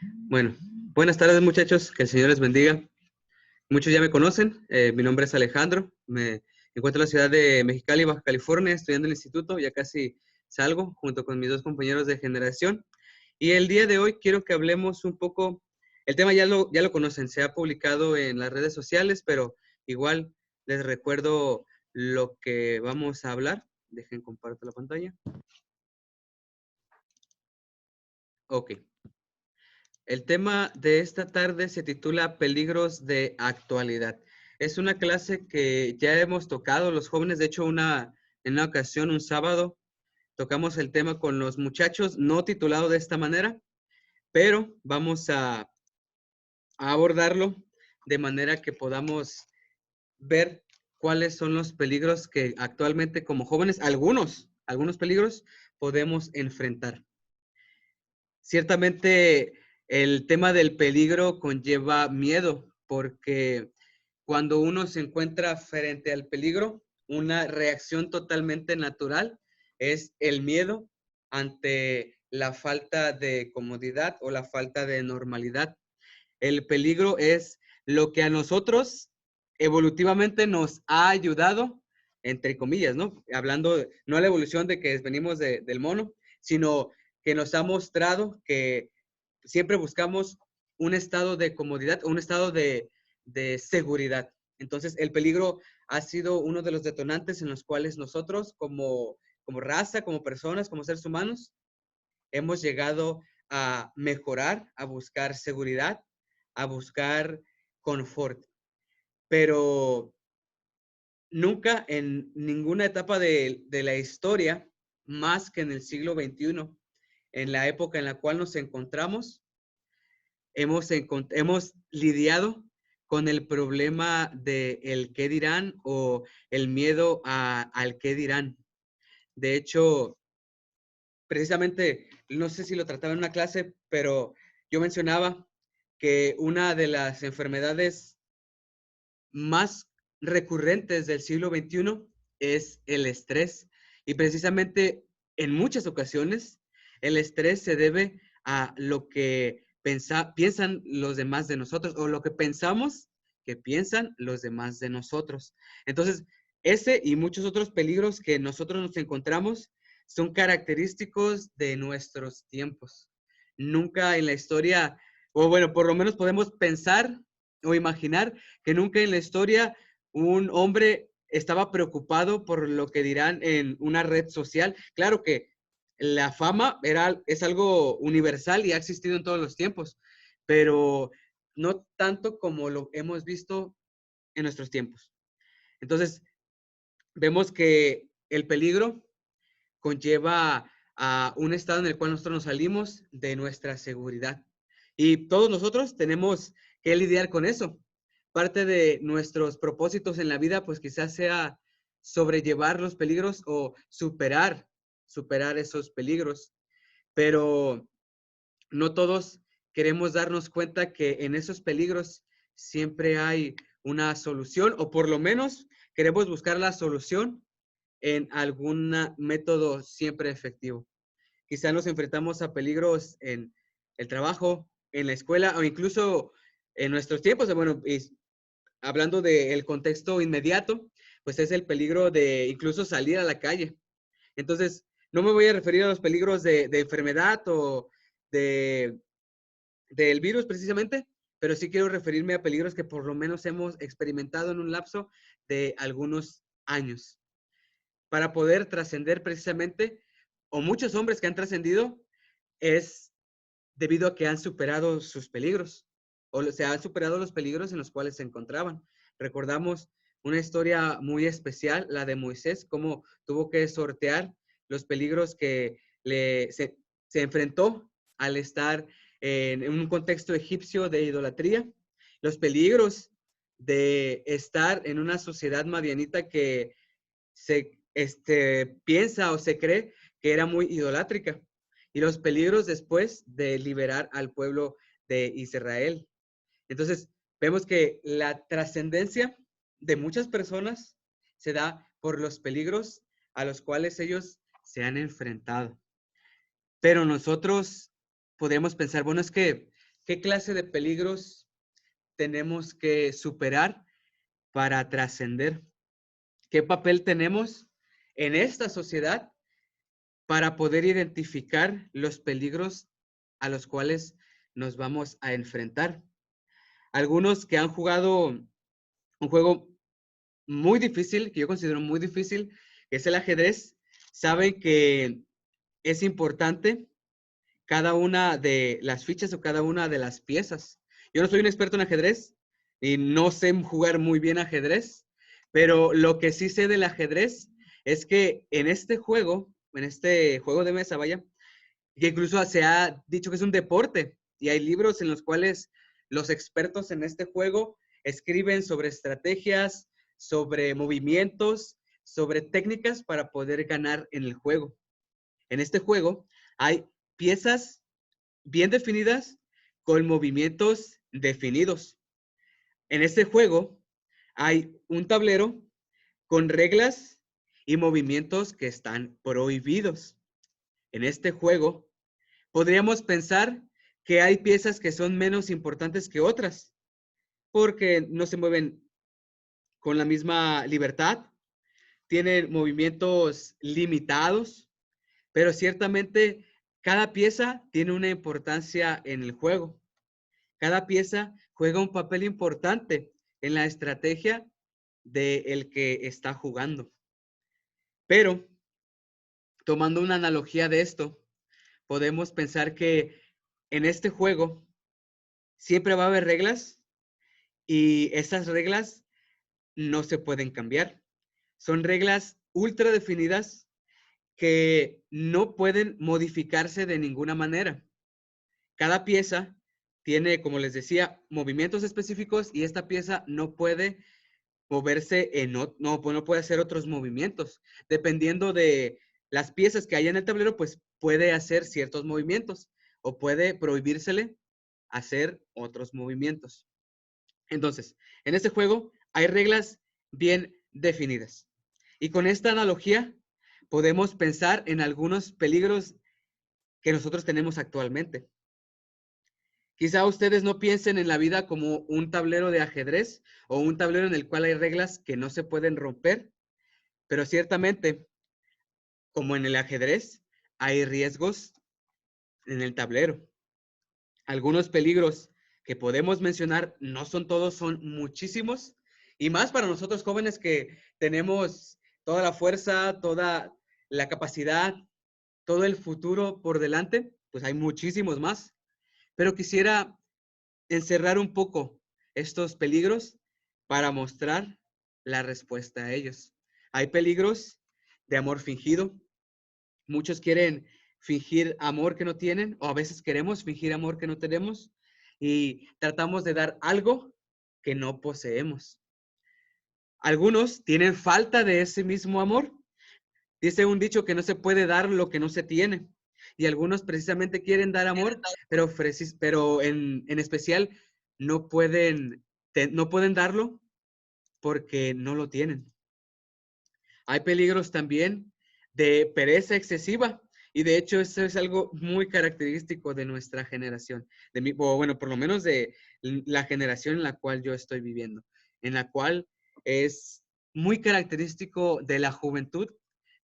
Bueno, buenas tardes muchachos, que el Señor les bendiga. Muchos ya me conocen, mi nombre es Alejandro, me encuentro en la ciudad de Mexicali, Baja California, estudiando en el instituto, ya casi salgo junto con mis dos compañeros de generación. Y el día de hoy quiero que hablemos un poco, el tema ya lo conocen, se ha publicado en las redes sociales, pero igual les recuerdo lo que vamos a hablar. Dejen comparto la pantalla. Ok. El tema de esta tarde se titula Peligros de actualidad. Es una clase que ya hemos tocado los jóvenes, de hecho en una ocasión, un sábado, tocamos el tema con los muchachos, no titulado de esta manera, pero vamos a abordarlo de manera que podamos ver cuáles son los peligros que actualmente como jóvenes, algunos peligros podemos enfrentar. Ciertamente el tema del peligro conlleva miedo, porque cuando uno se encuentra frente al peligro, una reacción totalmente natural es el miedo ante la falta de comodidad o la falta de normalidad. El peligro es lo que a nosotros evolutivamente nos ha ayudado, entre comillas, ¿no? Hablando, no la evolución de que venimos del mono, sino que nos ha mostrado que siempre buscamos un estado de comodidad, un estado de seguridad. Entonces, el peligro ha sido uno de los detonantes en los cuales nosotros, como raza, como personas, como seres humanos, hemos llegado a mejorar, a buscar seguridad, a buscar confort. Pero nunca en ninguna etapa de la historia, más que en el siglo XXI, en la época en la cual nos encontramos, hemos lidiado con el problema de el qué dirán o el miedo al qué dirán. De hecho, precisamente, no sé si lo trataba en una clase, pero yo mencionaba que una de las enfermedades más recurrentes del siglo XXI es el estrés. Y precisamente en muchas ocasiones el estrés se debe a lo que piensan los demás de nosotros o lo que pensamos que piensan los demás de nosotros. Entonces, ese y muchos otros peligros que nosotros nos encontramos son característicos de nuestros tiempos. Nunca en la historia, o bueno, por lo menos podemos pensar o imaginar que nunca en la historia un hombre estaba preocupado por lo que dirán en una red social. Claro que la fama es algo universal y ha existido en todos los tiempos, pero no tanto como lo hemos visto en nuestros tiempos. Entonces, vemos que el peligro conlleva a un estado en el cual nosotros nos salimos de nuestra seguridad. Y todos nosotros tenemos que lidiar con eso. Parte de nuestros propósitos en la vida, pues quizás sea sobrellevar los peligros o superar esos peligros. Pero no todos queremos darnos cuenta que en esos peligros siempre hay una solución, o por lo menos queremos buscar la solución en algún método siempre efectivo. Quizá nos enfrentamos a peligros en el trabajo, en la escuela o incluso en nuestros tiempos. Bueno, hablando del contexto inmediato, pues es el peligro de incluso salir a la calle. Entonces, no me voy a referir a los peligros de enfermedad o de, del virus precisamente, pero sí quiero referirme a peligros que por lo menos hemos experimentado en un lapso de algunos años para poder trascender precisamente, o muchos hombres que han trascendido, es debido a que han superado sus peligros, o se han superado los peligros en los cuales se encontraban. Recordamos una historia muy especial, la de Moisés, cómo tuvo que sortear los peligros que se enfrentó al estar en un contexto egipcio de idolatría, los peligros de estar en una sociedad madianita que se piensa o se cree que era muy idolátrica, y los peligros después de liberar al pueblo de Israel. Entonces, vemos que la trascendencia de muchas personas se da por los peligros a los cuales ellos se han enfrentado. Pero nosotros podemos pensar, bueno, es que ¿Qué clase de peligros tenemos que superar para trascender? ¿Qué papel tenemos en esta sociedad para poder identificar los peligros a los cuales nos vamos a enfrentar? Algunos que han jugado un juego muy difícil, que yo considero muy difícil, que es el ajedrez, saben que es importante cada una de las fichas o cada una de las piezas. Yo no soy un experto en ajedrez y no sé jugar muy bien ajedrez, pero lo que sí sé del ajedrez es que en este juego de mesa, vaya, que incluso se ha dicho que es un deporte y hay libros en los cuales los expertos en este juego escriben sobre estrategias, sobre movimientos, sobre técnicas para poder ganar en el juego. En este juego hay piezas bien definidas con movimientos definidos. En este juego hay un tablero con reglas y movimientos que están prohibidos. En este juego podríamos pensar que hay piezas que son menos importantes que otras porque no se mueven con la misma libertad, tienen movimientos limitados, pero ciertamente cada pieza tiene una importancia en el juego. Cada pieza juega un papel importante en la estrategia del que está jugando. Pero, tomando una analogía de esto, podemos pensar que en este juego siempre va a haber reglas y esas reglas no se pueden cambiar. Son reglas ultra definidas que no pueden modificarse de ninguna manera. Cada pieza tiene, como les decía, movimientos específicos y esta pieza no puede moverse no puede hacer otros movimientos. Dependiendo de las piezas que haya en el tablero, pues puede hacer ciertos movimientos o puede prohibírsele hacer otros movimientos. Entonces, en este juego hay reglas bien definidas. Y con esta analogía podemos pensar en algunos peligros que nosotros tenemos actualmente. Quizá ustedes no piensen en la vida como un tablero de ajedrez o un tablero en el cual hay reglas que no se pueden romper, pero ciertamente, como en el ajedrez, hay riesgos en el tablero. Algunos peligros que podemos mencionar, no son todos, son muchísimos, y más para nosotros jóvenes que tenemos toda la fuerza, toda la capacidad, todo el futuro por delante, pues hay muchísimos más. Pero quisiera encerrar un poco estos peligros para mostrar la respuesta a ellos. Hay peligros de amor fingido. Muchos quieren fingir amor que no tienen, o a veces queremos fingir amor que no tenemos y tratamos de dar algo que no poseemos. Algunos tienen falta de ese mismo amor. Dice un dicho que no se puede dar lo que no se tiene. Y algunos precisamente quieren dar amor, pero en especial no pueden darlo porque no lo tienen. Hay peligros también de pereza excesiva. Y de hecho, eso es algo muy característico de nuestra generación, o bueno, por lo menos de la generación en la cual yo estoy viviendo, en la cual es muy característico de la juventud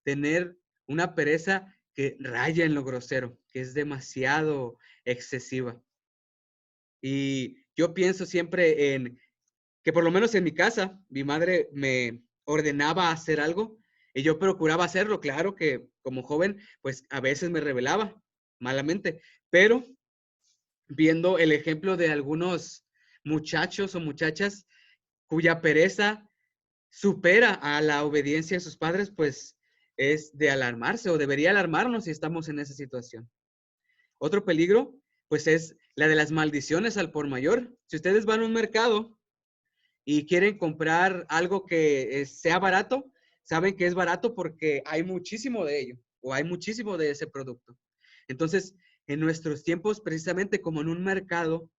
tener una pereza que raya en lo grosero, que es demasiado excesiva. Y yo pienso siempre en que por lo menos en mi casa, mi madre me ordenaba hacer algo y yo procuraba hacerlo. Claro que como joven, pues a veces me rebelaba malamente, pero viendo el ejemplo de algunos muchachos o muchachas cuya pereza supera a la obediencia de sus padres, pues es de alarmarse o debería alarmarnos si estamos en esa situación. Otro peligro, pues es la de las maldiciones al por mayor. Si ustedes van a un mercado y quieren comprar algo que sea barato, saben que es barato porque hay muchísimo de ello o hay muchísimo de ese producto. Entonces, en nuestros tiempos, precisamente como en un mercado,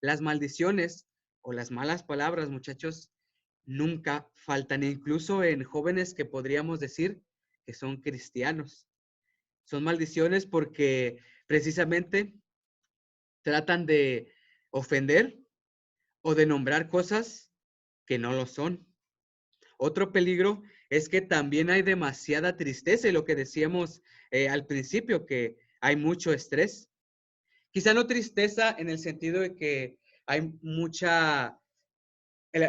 las maldiciones o las malas palabras, muchachos, nunca faltan, incluso en jóvenes que podríamos decir que son cristianos. Son maldiciones porque precisamente tratan de ofender o de nombrar cosas que no lo son. Otro peligro es que también hay demasiada tristeza y lo que decíamos al principio, que hay mucho estrés. Quizá no tristeza en el sentido de que hay mucha,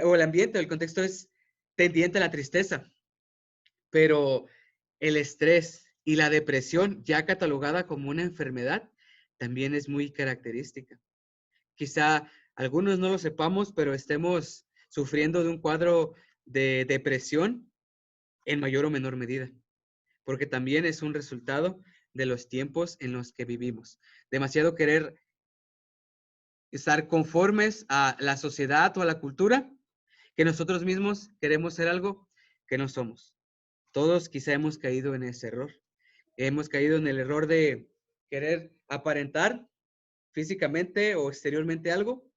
o el ambiente, el contexto es tendiente a la tristeza, pero el estrés y la depresión, ya catalogada como una enfermedad, también es muy característica. Quizá algunos no lo sepamos, pero estemos sufriendo de un cuadro de depresión en mayor o menor medida, porque también es un resultado de los tiempos en los que vivimos. Demasiado querer estar conformes a la sociedad o a la cultura, que nosotros mismos queremos ser algo que no somos. Todos quizá hemos caído en ese error. Hemos caído en el error de querer aparentar físicamente o exteriormente algo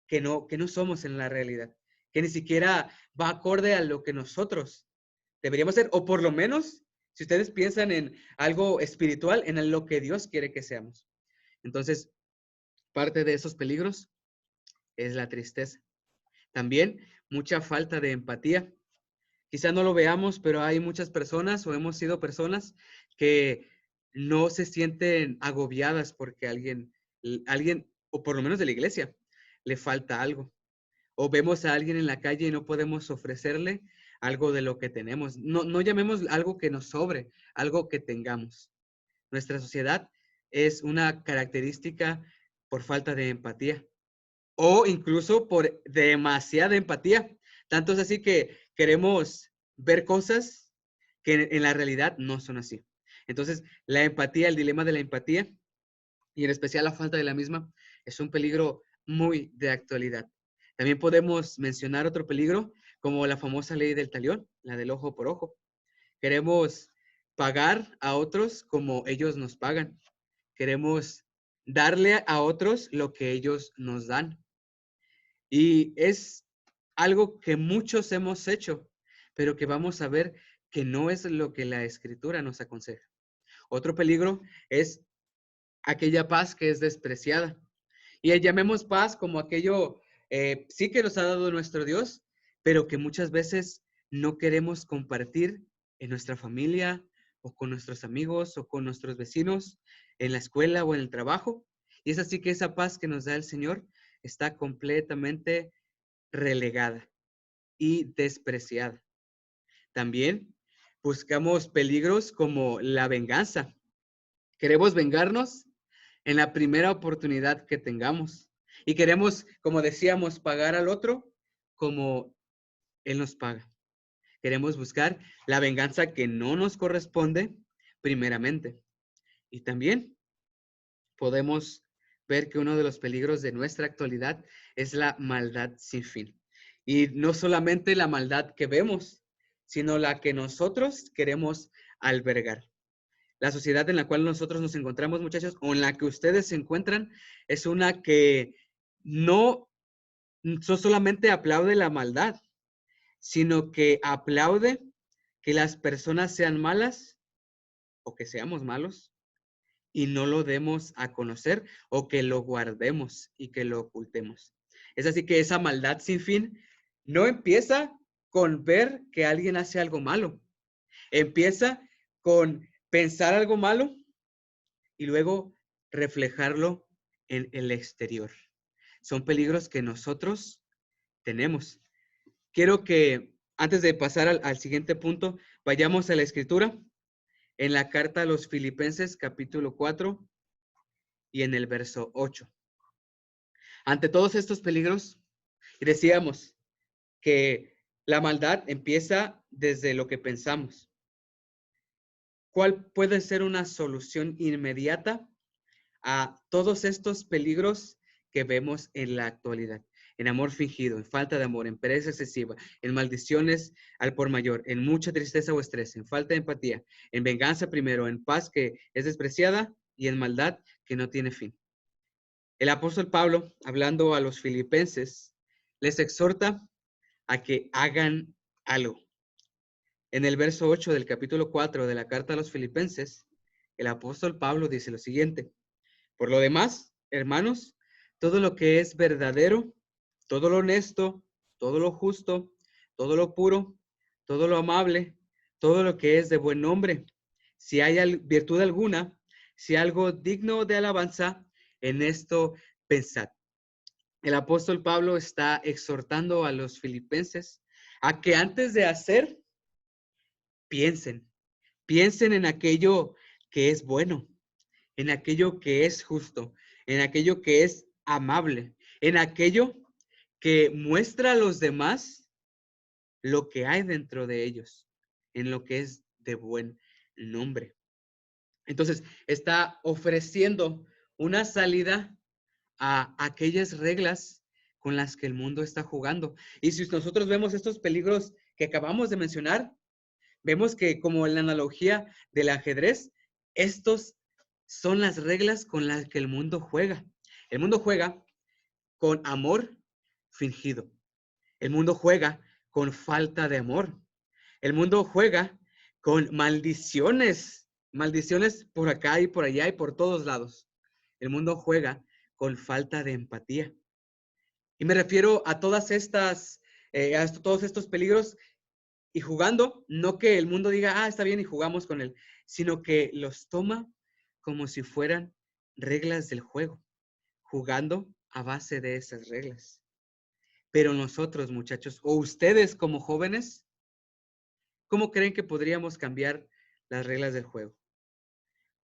que no somos en la realidad, que ni siquiera va acorde a lo que nosotros deberíamos ser, o por lo menos, si ustedes piensan en algo espiritual, en lo que Dios quiere que seamos. Entonces, parte de esos peligros es la tristeza. También mucha falta de empatía. Quizá no lo veamos, pero hay muchas personas o hemos sido personas que no se sienten agobiadas porque alguien, o por lo menos de la iglesia, le falta algo. O vemos a alguien en la calle y no podemos ofrecerle algo de lo que tenemos. No llamemos algo que nos sobre, algo que tengamos. Nuestra sociedad es una característica por falta de empatía o incluso por demasiada empatía. Tanto es así que queremos ver cosas que en la realidad no son así. Entonces, la empatía, el dilema de la empatía y en especial la falta de la misma es un peligro muy de actualidad. También podemos mencionar otro peligro como la famosa ley del talión, la del ojo por ojo. Queremos pagar a otros como ellos nos pagan. Queremos darle a otros lo que ellos nos dan. Y es algo que muchos hemos hecho, pero que vamos a ver que no es lo que la Escritura nos aconseja. Otro peligro es aquella paz que es despreciada. Y llamemos paz como aquello, sí que nos ha dado nuestro Dios, pero que muchas veces no queremos compartir en nuestra familia o con nuestros amigos o con nuestros vecinos, en la escuela o en el trabajo. Y es así que esa paz que nos da el Señor está completamente relegada y despreciada. También buscamos peligros como la venganza. Queremos vengarnos en la primera oportunidad que tengamos. Y queremos, como decíamos, pagar al otro como Él nos paga. Queremos buscar la venganza que no nos corresponde primeramente. Y también podemos ver que uno de los peligros de nuestra actualidad es la maldad sin fin. Y no solamente la maldad que vemos, sino la que nosotros queremos albergar. La sociedad en la cual nosotros nos encontramos, muchachos, o en la que ustedes se encuentran, es una que no solamente aplaude la maldad, sino que aplaude que las personas sean malas o que seamos malos y no lo demos a conocer o que lo guardemos y que lo ocultemos. Es así que esa maldad sin fin no empieza con ver que alguien hace algo malo. Empieza con pensar algo malo y luego reflejarlo en el exterior. Son peligros que nosotros tenemos. Quiero que antes de pasar al siguiente punto, vayamos a la escritura en la carta a los Filipenses capítulo 4 y en el verso 8. Ante todos estos peligros, decíamos que la maldad empieza desde lo que pensamos. ¿Cuál puede ser una solución inmediata a todos estos peligros que vemos en la actualidad? En amor fingido, en falta de amor, en pereza excesiva, en maldiciones al por mayor, en mucha tristeza o estrés, en falta de empatía, en venganza primero, en paz que es despreciada y en maldad que no tiene fin. El apóstol Pablo, hablando a los filipenses, les exhorta a que hagan algo. En el verso 8 del capítulo 4 de la carta a los filipenses, el apóstol Pablo dice lo siguiente: por lo demás, hermanos, todo lo que es verdadero, todo lo honesto, todo lo justo, todo lo puro, todo lo amable, todo lo que es de buen nombre, si hay virtud alguna, si algo digno de alabanza, en esto pensad. El apóstol Pablo está exhortando a los filipenses a que antes de hacer, piensen, piensen en aquello que es bueno, en aquello que es justo, en aquello que es amable, en aquello que muestra a los demás lo que hay dentro de ellos, en lo que es de buen nombre. Entonces, está ofreciendo una salida a aquellas reglas con las que el mundo está jugando. Y si nosotros vemos estos peligros que acabamos de mencionar, vemos que como en la analogía del ajedrez, estos son las reglas con las que el mundo juega. El mundo juega con amor fingido. El mundo juega con falta de amor. El mundo juega con maldiciones, maldiciones por acá y por allá y por todos lados. El mundo juega con falta de empatía. Y me refiero a todas estas, todos estos peligros y jugando, no que el mundo diga, ah, está bien y jugamos con él, sino que los toma como si fueran reglas del juego, jugando a base de esas reglas. Pero nosotros, muchachos, o ustedes como jóvenes, ¿cómo creen que podríamos cambiar las reglas del juego?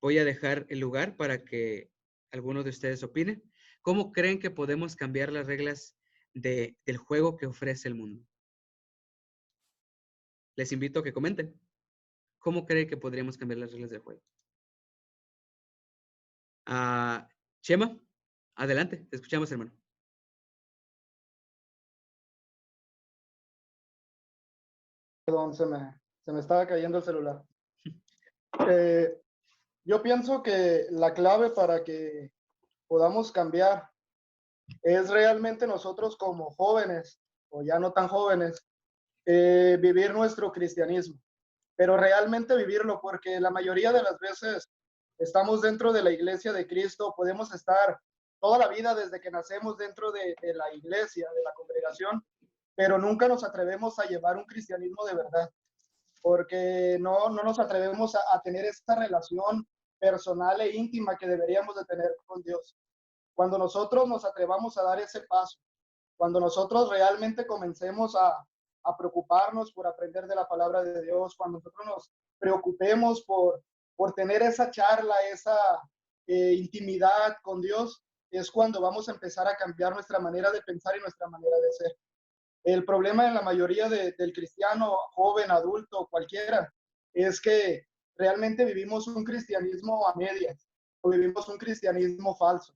Voy a dejar el lugar para que alguno de ustedes opine. ¿Cómo creen que podemos cambiar las reglas del juego que ofrece el mundo? Les invito a que comenten. ¿Cómo creen que podríamos cambiar las reglas del juego? Chema, adelante, te escuchamos, hermano. Perdón, se me estaba cayendo el celular. Eh, yo pienso que la clave para que podamos cambiar es realmente nosotros como jóvenes, o ya no tan jóvenes, vivir nuestro cristianismo, pero realmente vivirlo, porque la mayoría de las veces estamos dentro de la iglesia de Cristo, podemos estar toda la vida desde que nacemos dentro de la iglesia, de la congregación, pero nunca nos atrevemos a llevar un cristianismo de verdad, porque no nos atrevemos a tener esta relación personal e íntima que deberíamos de tener con Dios. Cuando nosotros nos atrevamos a dar ese paso, cuando nosotros realmente comencemos a preocuparnos por aprender de la palabra de Dios, cuando nosotros nos preocupemos por tener esa charla, esa intimidad con Dios, es cuando vamos a empezar a cambiar nuestra manera de pensar y nuestra manera de ser. El problema en la mayoría del cristiano, joven, adulto, cualquiera, es que realmente vivimos un cristianismo a medias o vivimos un cristianismo falso,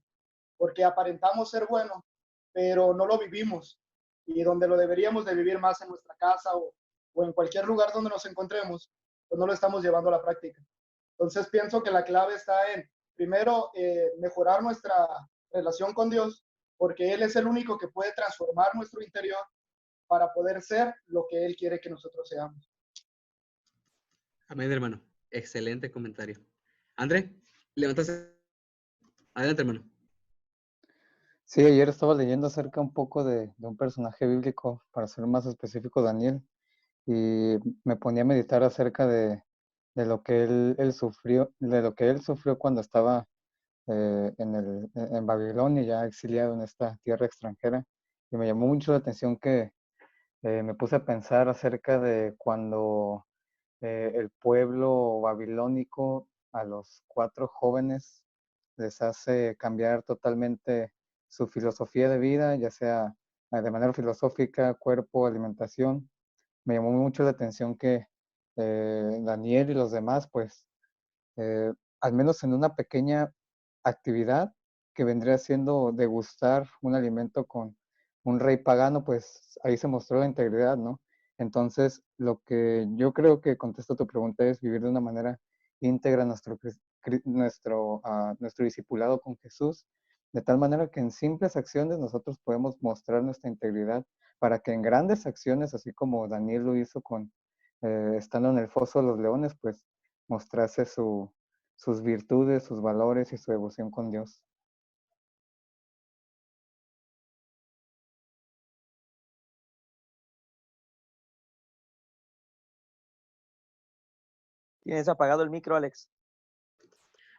porque aparentamos ser buenos, pero no lo vivimos. Y donde lo deberíamos de vivir más en nuestra casa o en cualquier lugar donde nos encontremos, pues no lo estamos llevando a la práctica. Entonces pienso que la clave está en, primero, mejorar nuestra relación con Dios, porque Él es el único que puede transformar nuestro interior para poder ser lo que Él quiere que nosotros seamos. Amén, hermano. Excelente comentario. André, levantaste. Adelante, hermano. Sí, ayer estaba leyendo acerca un poco de un personaje bíblico, para ser más específico, Daniel, y me ponía a meditar acerca de lo que él sufrió, de lo que él sufrió cuando estaba en Babilonia, ya exiliado en esta tierra extranjera, y me llamó mucho la atención que me puse a pensar acerca de cuando el pueblo babilónico a los 4 jóvenes les hace cambiar totalmente su filosofía de vida, ya sea de manera filosófica, cuerpo, alimentación. Me llamó mucho la atención que Daniel y los demás, pues, al menos en una pequeña actividad que vendría siendo degustar un alimento con un rey pagano, pues ahí se mostró la integridad, ¿no? Entonces, lo que yo creo que contesta tu pregunta es vivir de una manera íntegra nuestro discipulado con Jesús, de tal manera que en simples acciones nosotros podemos mostrar nuestra integridad para que en grandes acciones, así como Daniel lo hizo estando en el foso de los leones, pues mostrase sus virtudes, sus valores y su devoción con Dios. Tienes apagado el micro, Alex.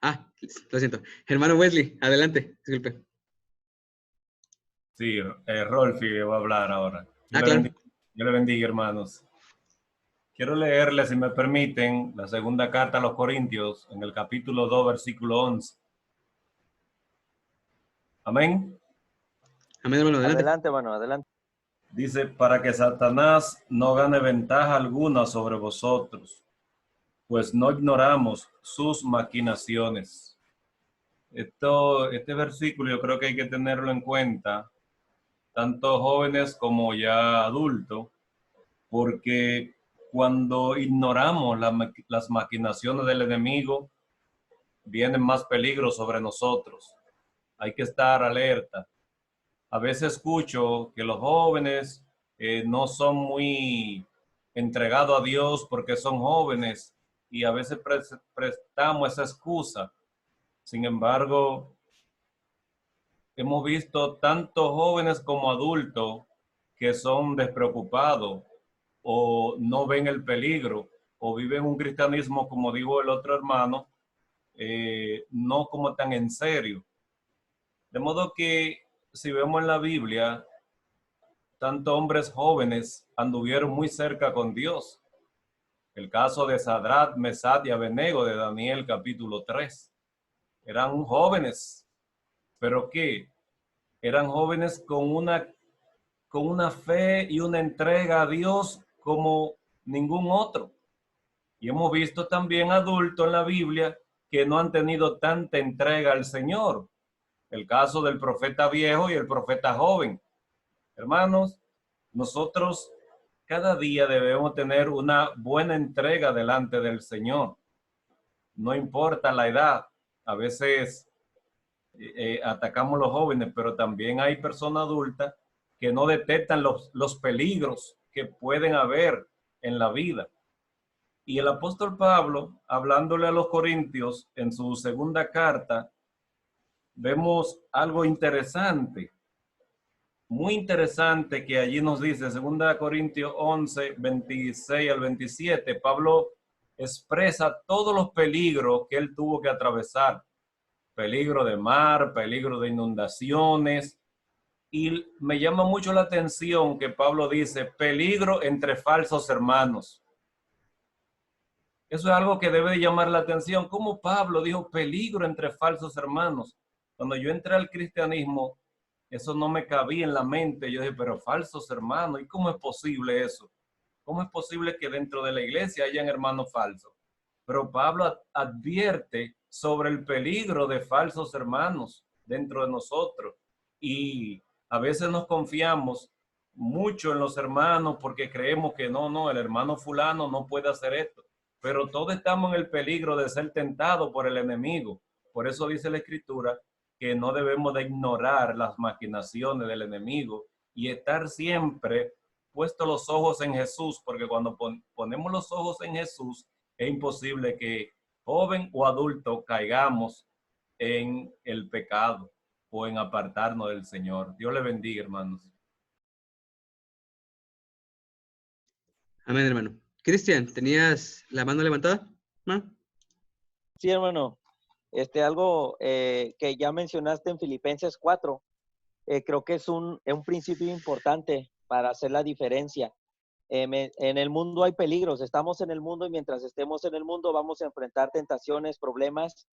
Ah, lo siento. Hermano Wesley, adelante. Disculpe. Sí, Rolfi va a hablar ahora. Claro. Yo le bendiga, hermanos. Quiero leerle, si me permiten, la segunda carta a los Corintios, en el capítulo 2, versículo 11. Amén. Amén, hermano, adelante. Adelante, hermano, adelante. Dice, para que Satanás no gane ventaja alguna sobre vosotros, pues no ignoramos sus maquinaciones. Este versículo yo creo que hay que tenerlo en cuenta, tanto jóvenes como ya adultos, porque cuando ignoramos las maquinaciones del enemigo, vienen más peligros sobre nosotros. Hay que estar alerta. A veces escucho que los jóvenes no son muy entregados a Dios porque son jóvenes y a veces prestamos esa excusa. Sin embargo, hemos visto tanto jóvenes como adultos que son despreocupados o no ven el peligro o viven un cristianismo, como dijo el otro hermano, no como tan en serio. De modo que si vemos en la Biblia, tanto hombres jóvenes anduvieron muy cerca con Dios. El caso de Sadrach, Mesach y Abednego de Daniel capítulo 3. Eran jóvenes, pero ¿qué? Eran jóvenes con una fe y una entrega a Dios como ningún otro. Y hemos visto también adultos en la Biblia que no han tenido tanta entrega al Señor. El caso del profeta viejo y el profeta joven. Hermanos, nosotros cada día debemos tener una buena entrega delante del Señor. No importa la edad. A veces atacamos a los jóvenes, pero también hay personas adultas que no detectan los peligros que pueden haber en la vida. Y el apóstol Pablo, hablándole a los Corintios en su segunda carta, vemos algo interesante, muy interesante, que allí nos dice, 2 Corintios 11, 26 al 27, Pablo expresa todos los peligros que él tuvo que atravesar. Peligro de mar, peligro de inundaciones. Y me llama mucho la atención que Pablo dice, peligro entre falsos hermanos. Eso es algo que debe de llamar la atención. ¿Cómo Pablo dijo peligro entre falsos hermanos? Cuando yo entré al cristianismo, eso no me cabía en la mente. Yo dije, pero falsos hermanos, ¿y cómo es posible eso? ¿Cómo es posible que dentro de la iglesia hayan hermanos falsos? Pero Pablo advierte sobre el peligro de falsos hermanos dentro de nosotros. Y a veces nos confiamos mucho en los hermanos porque creemos que no, el hermano fulano no puede hacer esto. Pero todos estamos en el peligro de ser tentados por el enemigo. Por eso dice la Escritura que no debemos de ignorar las maquinaciones del enemigo y estar siempre puestos los ojos en Jesús, porque cuando ponemos los ojos en Jesús, es imposible que joven o adulto caigamos en el pecado o en apartarnos del Señor. Dios le bendiga, hermanos. Amén, hermano. Cristian, ¿tenías la mano levantada? ¿No? Sí, hermano. Algo que ya mencionaste en Filipenses 4, creo que es un principio importante para hacer la diferencia. En el mundo hay peligros, estamos en el mundo y mientras estemos en el mundo vamos a enfrentar tentaciones, problemas,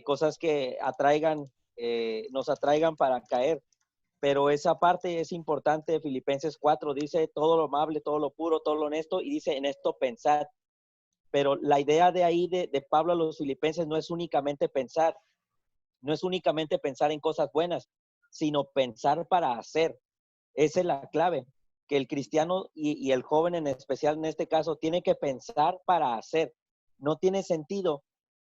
cosas que nos atraigan para caer. Pero esa parte es importante. Filipenses 4 dice todo lo amable, todo lo puro, todo lo honesto, y dice en esto pensad. Pero la idea de ahí de Pablo a los filipenses no es únicamente pensar, no es únicamente pensar en cosas buenas, sino pensar para hacer. Esa es la clave, que el cristiano y el joven en especial en este caso tiene que pensar para hacer. No tiene sentido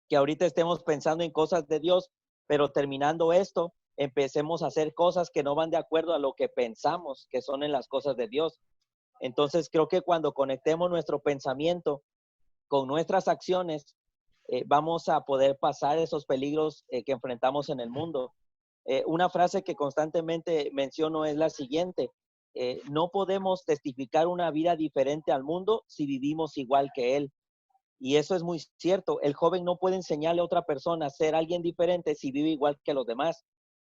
que ahorita estemos pensando en cosas de Dios, pero terminando esto, empecemos a hacer cosas que no van de acuerdo a lo que pensamos que son en las cosas de Dios. Entonces creo que cuando conectemos nuestro pensamiento con nuestras acciones, vamos a poder pasar esos peligros que enfrentamos en el mundo. Una frase que constantemente menciono es la siguiente: no podemos testificar una vida diferente al mundo si vivimos igual que él. Y eso es muy cierto. El joven no puede enseñarle a otra persona a ser alguien diferente si vive igual que los demás,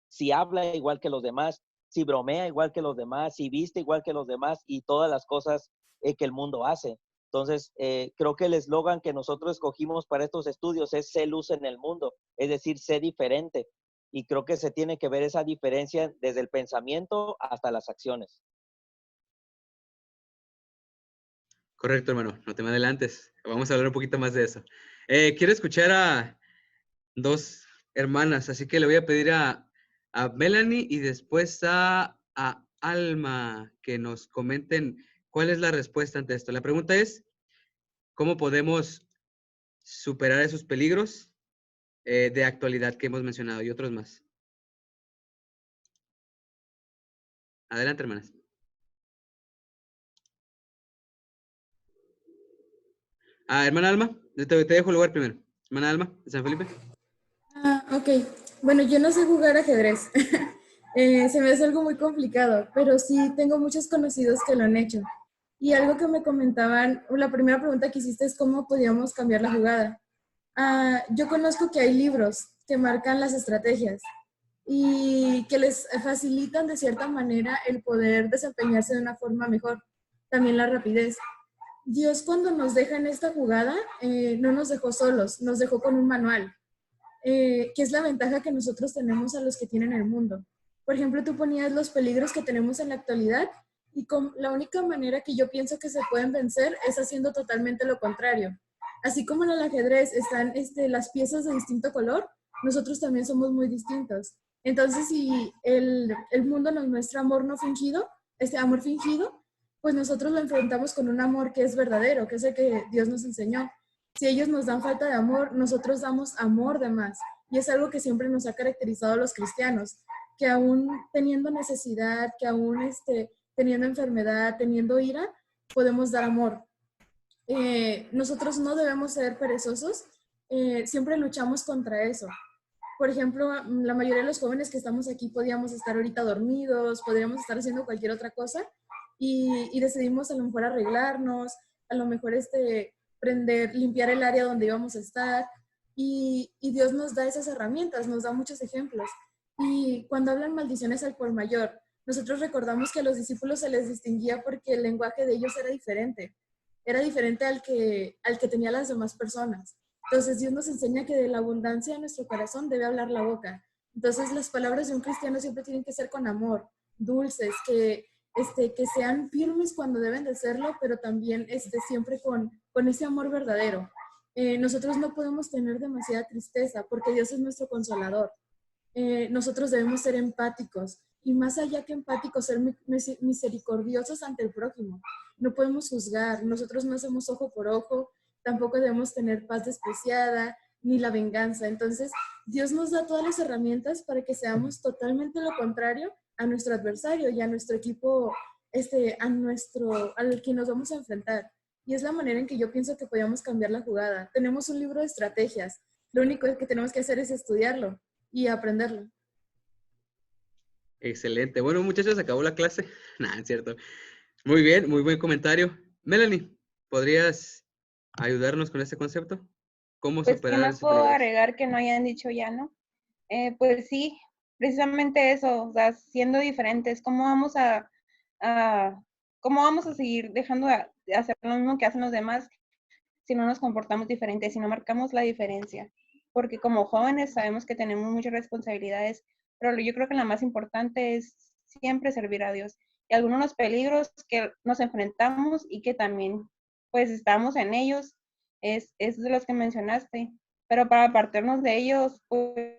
si habla igual que los demás, si bromea igual que los demás, si viste igual que los demás y todas las cosas que el mundo hace. Entonces, creo que el eslogan que nosotros escogimos para estos estudios es sé luz en el mundo, es decir, sé diferente. Y creo que se tiene que ver esa diferencia desde el pensamiento hasta las acciones. Correcto, hermano, no te me adelantes. Vamos a hablar un poquito más de eso. Quiero escuchar a dos hermanas, así que le voy a pedir a Melanie y después a Alma que nos comenten cuál es la respuesta ante esto. La pregunta es, ¿cómo podemos superar esos peligros de actualidad que hemos mencionado y otros más? Adelante, hermanas. Hermana Alma, te dejo el lugar primero. Hermana Alma, de San Felipe. Ok. Bueno, yo no sé jugar ajedrez. Se me hace algo muy complicado, pero sí tengo muchos conocidos que lo han hecho. Y algo que me comentaban, la primera pregunta que hiciste es cómo podíamos cambiar la jugada. Yo conozco que hay libros que marcan las estrategias y que les facilitan de cierta manera el poder desempeñarse de una forma mejor. También la rapidez. Dios cuando nos deja en esta jugada, no nos dejó solos, nos dejó con un manual, que es la ventaja que nosotros tenemos a los que tienen el mundo. Por ejemplo, tú ponías los peligros que tenemos en la actualidad y la única manera que yo pienso que se pueden vencer es haciendo totalmente lo contrario. Así como en el ajedrez están las piezas de distinto color, nosotros también somos muy distintos. Entonces, si el mundo nos muestra amor no fingido, este amor fingido, pues nosotros lo enfrentamos con un amor que es verdadero, que es el que Dios nos enseñó. Si ellos nos dan falta de amor, nosotros damos amor de más. Y es algo que siempre nos ha caracterizado a los cristianos, que aún teniendo necesidad, que aún teniendo enfermedad, teniendo ira, podemos dar amor. Nosotros no debemos ser perezosos, siempre luchamos contra eso. Por ejemplo, la mayoría de los jóvenes que estamos aquí podíamos estar ahorita dormidos, podríamos estar haciendo cualquier otra cosa y decidimos a lo mejor arreglarnos, a lo mejor limpiar el área donde íbamos a estar y Dios nos da esas herramientas, nos da muchos ejemplos. Y cuando hablan maldiciones al por mayor, nosotros recordamos que a los discípulos se les distinguía porque el lenguaje de ellos era diferente al que tenía las demás personas. Entonces Dios nos enseña que de la abundancia de nuestro corazón debe hablar la boca. Entonces las palabras de un cristiano siempre tienen que ser con amor, dulces, que sean firmes cuando deben de serlo, pero también siempre con ese amor verdadero. Nosotros no podemos tener demasiada tristeza porque Dios es nuestro consolador. Nosotros debemos ser empáticos y más allá que empáticos, ser misericordiosos ante el prójimo. No podemos juzgar, nosotros no hacemos ojo por ojo, tampoco debemos tener paz despreciada ni la venganza. Entonces, Dios nos da todas las herramientas para que seamos totalmente lo contrario a nuestro adversario y a nuestro equipo, al que nos vamos a enfrentar. Y es la manera en que yo pienso que podíamos cambiar la jugada. Tenemos un libro de estrategias. Lo único que tenemos que hacer es estudiarlo y aprenderlo. Excelente. Bueno, muchachos, acabó la clase. Nada, es cierto. Muy bien, muy buen comentario. Melanie, ¿podrías ayudarnos con este concepto? ¿Cómo Pues, ¿qué superar más esos puedo peligros? agregar que no hayan dicho ya, no? Pues sí, precisamente eso, o sea, siendo diferentes, ¿cómo vamos a seguir dejando de hacer lo mismo que hacen los demás si no nos comportamos diferentes, si no marcamos la diferencia? Porque como jóvenes sabemos que tenemos muchas responsabilidades, pero yo creo que la más importante es siempre servir a Dios. Y algunos de los peligros que nos enfrentamos y que también pues estamos en ellos es de los que mencionaste, pero para apartarnos de ellos, pues,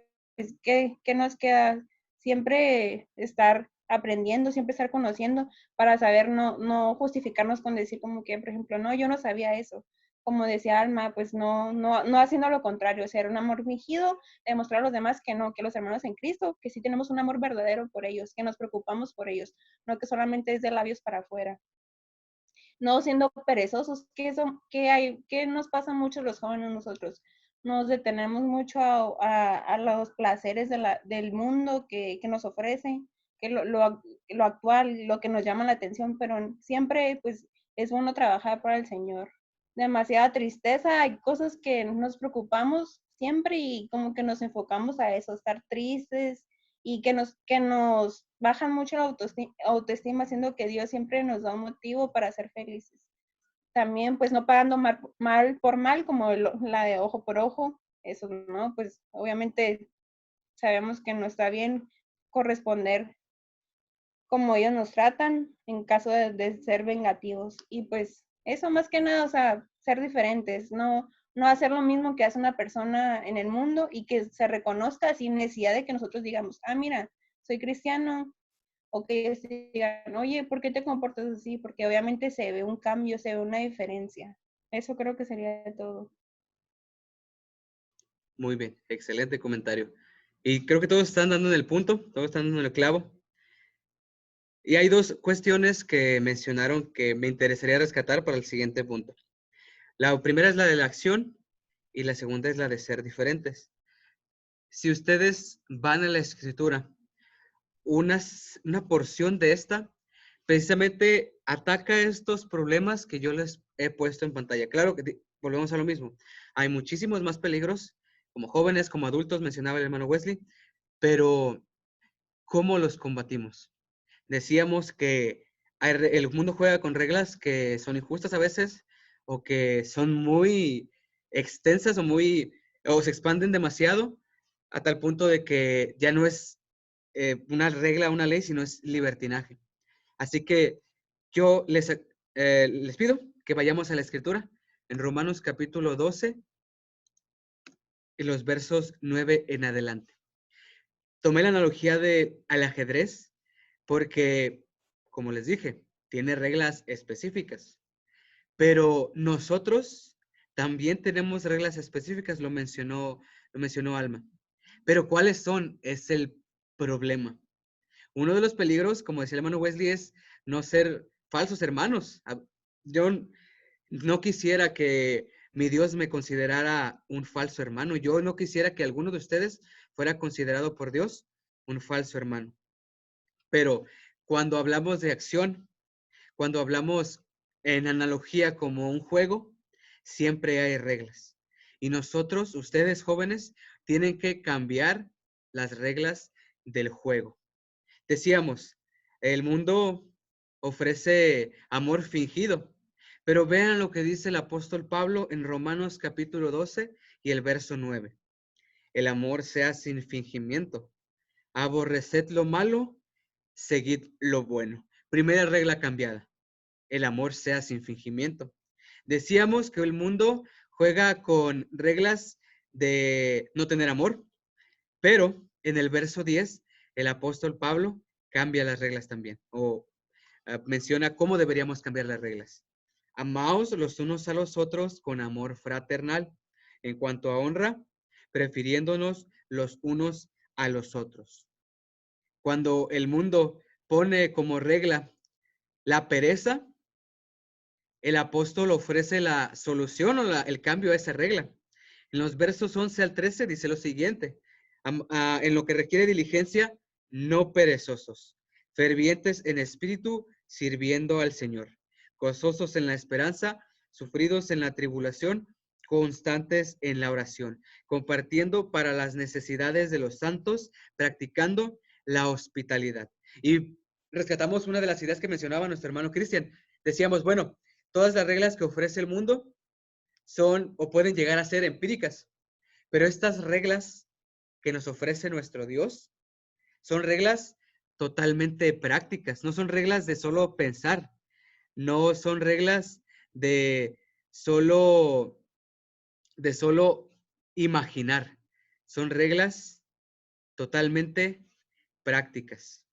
¿qué nos queda? Siempre estar aprendiendo, siempre estar conociendo para saber, no justificarnos con decir como que, por ejemplo, no, yo no sabía eso. Como decía Alma, pues no haciendo lo contrario, ser un amor fingido, demostrar a los demás que no, que los hermanos en Cristo, que sí tenemos un amor verdadero por ellos, que nos preocupamos por ellos, no que solamente es de labios para afuera. No siendo perezosos, ¿qué nos pasa mucho los jóvenes nosotros? Nos detenemos mucho a los placeres del mundo que nos ofrecen, que lo actual, lo que nos llama la atención, pero siempre pues es bueno trabajar para el Señor. demasiada tristeza, hay cosas que nos preocupamos siempre y como que nos enfocamos a eso, estar tristes y que nos bajan mucho la autoestima, haciendo que Dios siempre nos da un motivo para ser felices. También pues no pagando mal por mal, como la de ojo por ojo, eso no, pues obviamente sabemos que no está bien corresponder como ellos nos tratan en caso de ser vengativos. Y pues eso más que nada, o sea, ser diferentes, no hacer lo mismo que hace una persona en el mundo y que se reconozca sin necesidad de que nosotros digamos, ah, mira, soy cristiano, o que ellos digan, oye, ¿por qué te comportas así? Porque obviamente se ve un cambio, se ve una diferencia. Eso creo que sería todo. Muy bien, excelente comentario. Y creo que todos están dando en el punto, todos están dando en el clavo. Y hay dos cuestiones que mencionaron que me interesaría rescatar para el siguiente punto. La primera es la de la acción y la segunda es la de ser diferentes. Si ustedes van a la escritura, una porción de esta precisamente ataca estos problemas que yo les he puesto en pantalla. Claro que volvemos a lo mismo. Hay muchísimos más peligros, como jóvenes, como adultos, mencionaba el hermano Wesley, pero ¿cómo los combatimos? Decíamos que el mundo juega con reglas que son injustas a veces o que son muy extensas o se expanden demasiado a tal punto de que ya no es una regla, una ley, sino es libertinaje. Así que yo les pido que vayamos a la escritura en Romanos capítulo 12 y los versos 9 en adelante. Tomé la analogía al ajedrez porque, como les dije, tiene reglas específicas, pero nosotros también tenemos reglas específicas, lo mencionó Alma. Pero ¿cuáles son? Es el problema. Uno de los peligros, como decía el hermano Wesley, es no ser falsos hermanos. Yo no quisiera que mi Dios me considerara un falso hermano. Yo no quisiera que alguno de ustedes fuera considerado por Dios un falso hermano. Pero cuando hablamos de acción, cuando hablamos en analogía como un juego, siempre hay reglas. Y nosotros, ustedes jóvenes, tienen que cambiar las reglas del juego. Decíamos, el mundo ofrece amor fingido, pero vean lo que dice el apóstol Pablo en Romanos capítulo 12 y el verso 9. El amor sea sin fingimiento. Aborreced lo malo, seguid lo bueno. Primera regla cambiada. El amor sea sin fingimiento. Decíamos que el mundo juega con reglas de no tener amor, pero en el verso 10, el apóstol Pablo cambia las reglas también, o menciona cómo deberíamos cambiar las reglas. Amaos los unos a los otros con amor fraternal, en cuanto a honra, prefiriéndonos los unos a los otros. Cuando el mundo pone como regla la pereza, el apóstol ofrece la solución o el cambio a esa regla. En los versos 11 al 13 dice lo siguiente: en lo que requiere diligencia, no perezosos, fervientes en espíritu, sirviendo al Señor, gozosos en la esperanza, sufridos en la tribulación, constantes en la oración, compartiendo para las necesidades de los santos, practicando la hospitalidad. Y rescatamos una de las ideas que mencionaba nuestro hermano Cristian. Decíamos, bueno, todas las reglas que ofrece el mundo son o pueden llegar a ser empíricas, pero estas reglas que nos ofrece nuestro Dios son reglas totalmente prácticas, no son reglas de solo pensar, no son reglas de solo imaginar, son reglas totalmente prácticas.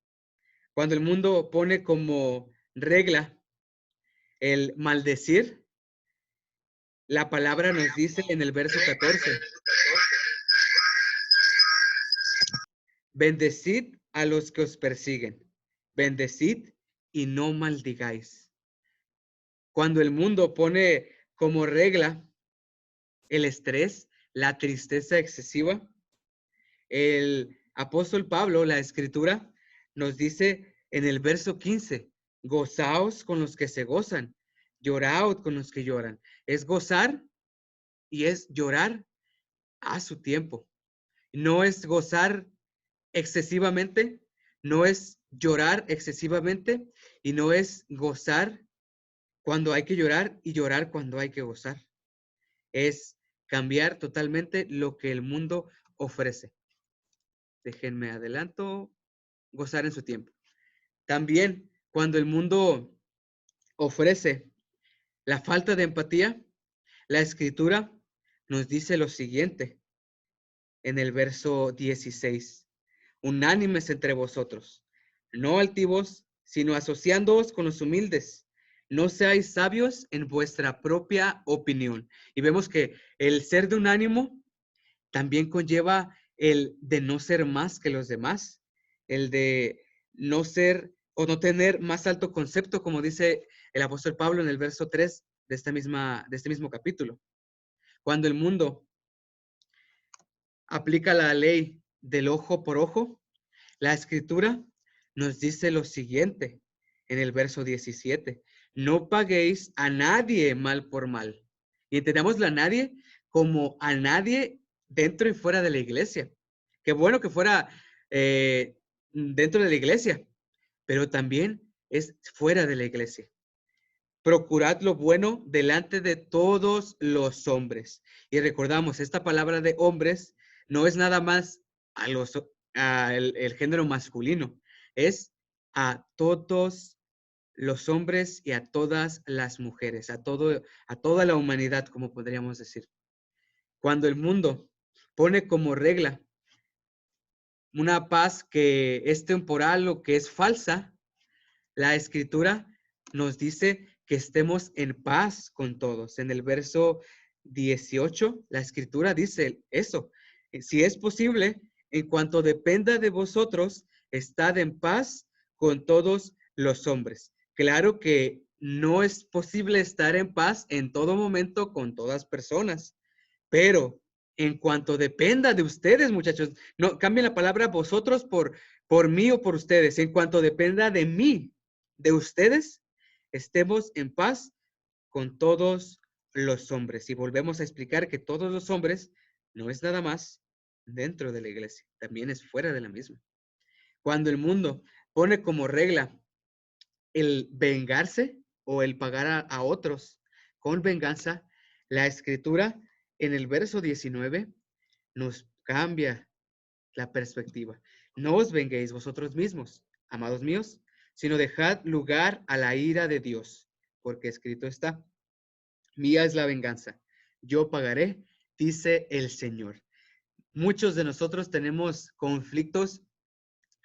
Cuando el mundo pone como regla el maldecir, la palabra nos dice en el verso 14, bendecid a los que os persiguen, bendecid y no maldigáis. Cuando el mundo pone como regla el estrés, la tristeza excesiva, el apóstol Pablo, la escritura, nos dice en el verso 15, gozaos con los que se gozan, lloraos con los que lloran. Es gozar y es llorar a su tiempo. No es gozar excesivamente, no es llorar excesivamente y no es gozar cuando hay que llorar y llorar cuando hay que gozar. Es cambiar totalmente lo que el mundo ofrece. Déjenme adelanto, gozar en su tiempo. También cuando el mundo ofrece la falta de empatía, la Escritura nos dice lo siguiente en el verso 16. Unánimes entre vosotros, no altivos, sino asociándoos con los humildes. No seáis sabios en vuestra propia opinión. Y vemos que el ser de un ánimo también conlleva el de no ser más que los demás, el de no ser o no tener más alto concepto, como dice el apóstol Pablo en el verso 3 de este mismo capítulo. Cuando el mundo aplica la ley del ojo por ojo, la Escritura nos dice lo siguiente en el verso 17. No paguéis a nadie mal por mal. Y entendamos a nadie como a nadie dentro y fuera de la iglesia. Qué bueno que fuera dentro de la iglesia, pero también es fuera de la iglesia. Procurad lo bueno delante de todos los hombres. Y recordamos, esta palabra de hombres no es nada más el género masculino, es a todos los hombres y a todas las mujeres, a toda la humanidad, como podríamos decir. Cuando el mundo pone como regla una paz que es temporal o que es falsa, la Escritura nos dice que estemos en paz con todos. En el verso 18, la Escritura dice eso. Si es posible, en cuanto dependa de vosotros, estad en paz con todos los hombres. Claro que no es posible estar en paz en todo momento con todas personas, pero en cuanto dependa de ustedes, muchachos, no cambien la palabra vosotros por mí o por ustedes. En cuanto dependa de mí, de ustedes, estemos en paz con todos los hombres. Y volvemos a explicar que todos los hombres no es nada más dentro de la iglesia, también es fuera de la misma. Cuando el mundo pone como regla el vengarse o el pagar a otros con venganza, la Escritura en el verso 19 nos cambia la perspectiva. No os venguéis vosotros mismos, amados míos, sino dejad lugar a la ira de Dios, porque escrito está, mía es la venganza, yo pagaré, dice el Señor. Muchos de nosotros tenemos conflictos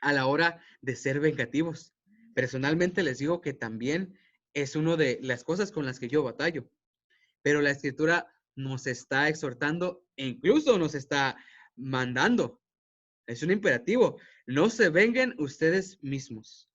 a la hora de ser vengativos. Personalmente les digo que también es una de las cosas con las que yo batallo, pero la Escritura nos está exhortando e incluso nos está mandando. Es un imperativo. No se vengan ustedes mismos,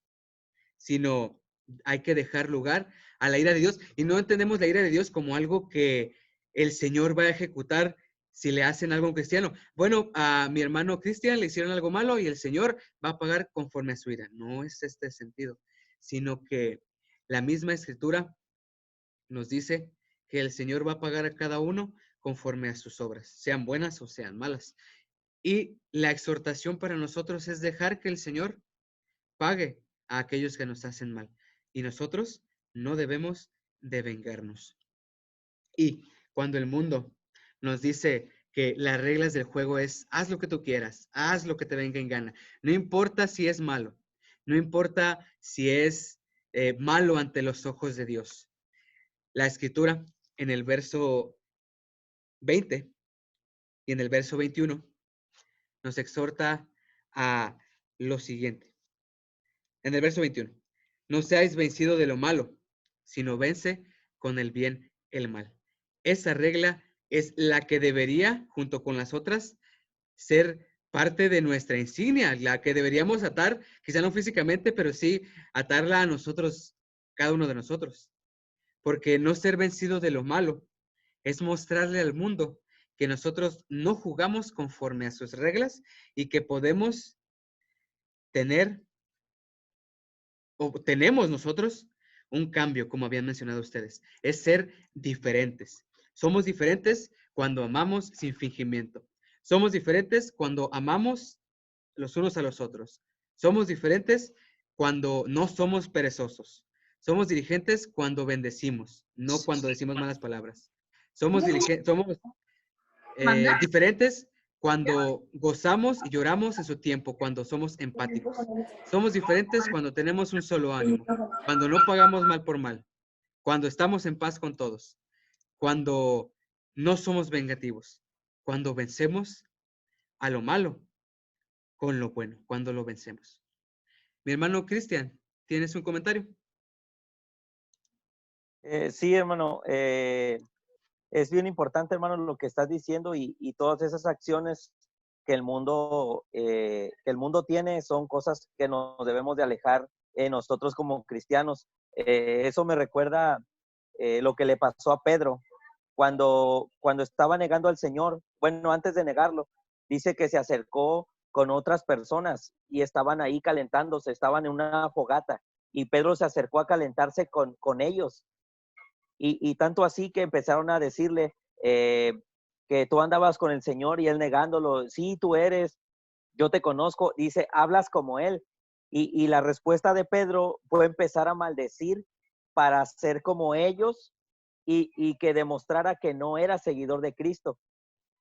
sino hay que dejar lugar a la ira de Dios. Y no entendemos la ira de Dios como algo que el Señor va a ejecutar si le hacen algo a un cristiano. Bueno, a mi hermano Cristian le hicieron algo malo y el Señor va a pagar conforme a su ira. No es este sentido, sino que la misma Escritura nos dice que el Señor va a pagar a cada uno conforme a sus obras, sean buenas o sean malas. Y la exhortación para nosotros es dejar que el Señor pague a aquellos que nos hacen mal. Y nosotros no debemos de vengarnos. Y cuando el mundo nos dice que las reglas del juego es haz lo que tú quieras, haz lo que te venga en gana, no importa si es malo, no importa si es malo ante los ojos de Dios. La Escritura en el verso 20 y en el verso 21 nos exhorta a lo siguiente. En el verso 21, no seáis vencido de lo malo, sino vence con el bien el mal. Esa regla es la que debería, junto con las otras, ser parte de nuestra insignia, la que deberíamos atar, quizá no físicamente, pero sí atarla a nosotros, cada uno de nosotros. Porque no ser vencido de lo malo es mostrarle al mundo que nosotros no jugamos conforme a sus reglas y que podemos tener o tenemos nosotros un cambio, como habían mencionado ustedes. Es ser diferentes. Somos diferentes cuando amamos sin fingimiento. Somos diferentes cuando amamos los unos a los otros. Somos diferentes cuando no somos perezosos. Somos dirigentes cuando bendecimos, no cuando decimos malas palabras. Somos diferentes cuando gozamos y lloramos en su tiempo, cuando somos empáticos. Somos diferentes cuando tenemos un solo ánimo, cuando no pagamos mal por mal, cuando estamos en paz con todos, cuando no somos vengativos, cuando vencemos a lo malo con lo bueno, cuando lo vencemos. Mi hermano Cristian, ¿tienes un comentario? Sí, hermano, es bien importante, hermano, lo que estás diciendo y todas esas acciones que el mundo tiene son cosas que nos debemos de alejar nosotros como cristianos. Eso me recuerda lo que le pasó a Pedro cuando estaba negando al Señor. Bueno, antes de negarlo, dice que se acercó con otras personas y estaban ahí calentándose, estaban en una fogata y Pedro se acercó a calentarse con ellos. Y tanto así que empezaron a decirle que tú andabas con el Señor y él negándolo. Sí, tú eres, yo te conozco. Dice, hablas como él. Y la respuesta de Pedro fue empezar a maldecir para ser como ellos y que demostrara que no era seguidor de Cristo.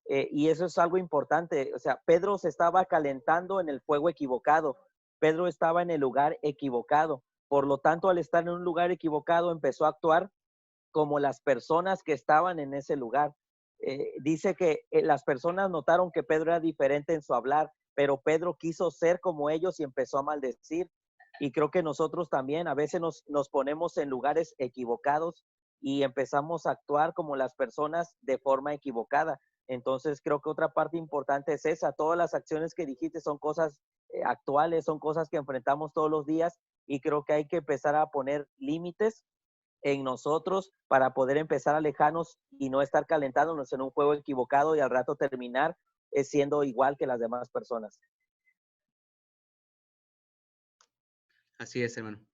Y eso es algo importante. O sea, Pedro se estaba calentando en el fuego equivocado. Pedro estaba en el lugar equivocado. Por lo tanto, al estar en un lugar equivocado, empezó a actuar como las personas que estaban en ese lugar. Dice que las personas notaron que Pedro era diferente en su hablar, pero Pedro quiso ser como ellos y empezó a maldecir. Y creo que nosotros también a veces nos ponemos en lugares equivocados y empezamos a actuar como las personas de forma equivocada. Entonces creo que otra parte importante es esa. Todas las acciones que dijiste son cosas actuales, son cosas que enfrentamos todos los días y creo que hay que empezar a poner límites en nosotros para poder empezar a alejarnos y no estar calentándonos en un juego equivocado y al rato terminar siendo igual que las demás personas. Así es, hermano.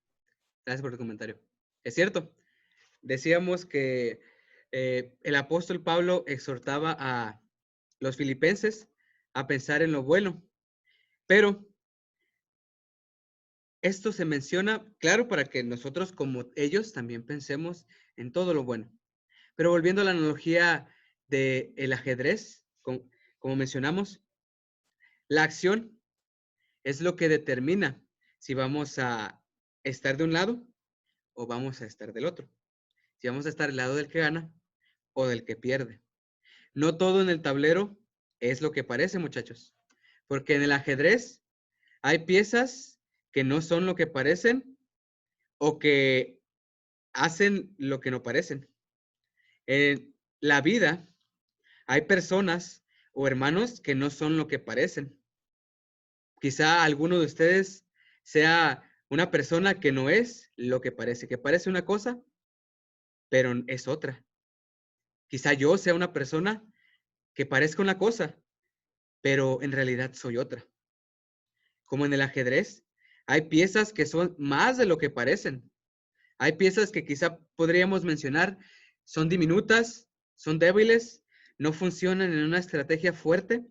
Gracias por tu comentario. Es cierto. Decíamos que el apóstol Pablo exhortaba a los filipenses a pensar en lo bueno, pero esto se menciona, claro, para que nosotros como ellos también pensemos en todo lo bueno. Pero volviendo a la analogía del ajedrez, como mencionamos, la acción es lo que determina si vamos a estar de un lado o vamos a estar del otro. Si vamos a estar del lado del que gana o del que pierde. No todo en el tablero es lo que parece, muchachos. Porque en el ajedrez hay piezas que no son lo que parecen o que hacen lo que no parecen. En la vida hay personas o hermanos que no son lo que parecen. Quizá alguno de ustedes sea una persona que no es lo que parece una cosa, pero es otra. Quizá yo sea una persona que parezca una cosa, pero en realidad soy otra. Como en el ajedrez, hay piezas que son más de lo que parecen. Hay piezas que quizá podríamos mencionar son diminutas, son débiles, no funcionan en una estrategia fuerte,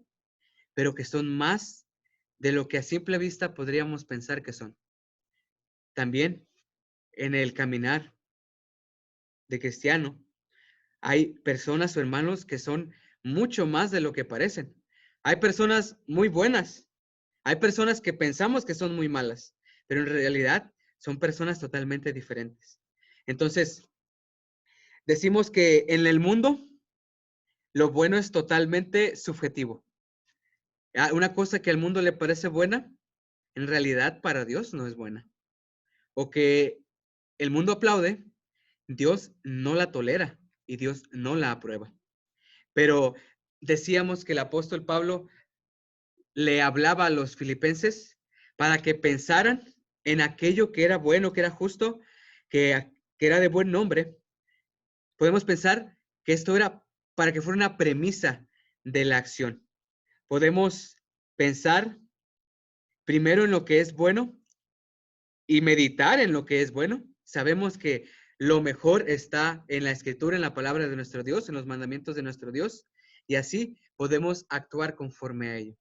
pero que son más de lo que a simple vista podríamos pensar que son. También en el caminar de cristiano, hay personas o hermanos que son mucho más de lo que parecen. Hay personas muy buenas, hay personas que pensamos que son muy malas, pero en realidad son personas totalmente diferentes. Entonces, decimos que en el mundo lo bueno es totalmente subjetivo. Una cosa que al mundo le parece buena, en realidad para Dios no es buena. O que el mundo aplaude, Dios no la tolera y Dios no la aprueba. Pero decíamos que el apóstol Pablo le hablaba a los filipenses para que pensaran en aquello que era bueno, que era justo, que era de buen nombre. Podemos pensar que esto era para que fuera una premisa de la acción. Podemos pensar primero en lo que es bueno y meditar en lo que es bueno sabemos que lo mejor está en la Escritura, en la palabra de nuestro Dios, en los mandamientos de nuestro Dios, y así podemos actuar conforme a ello.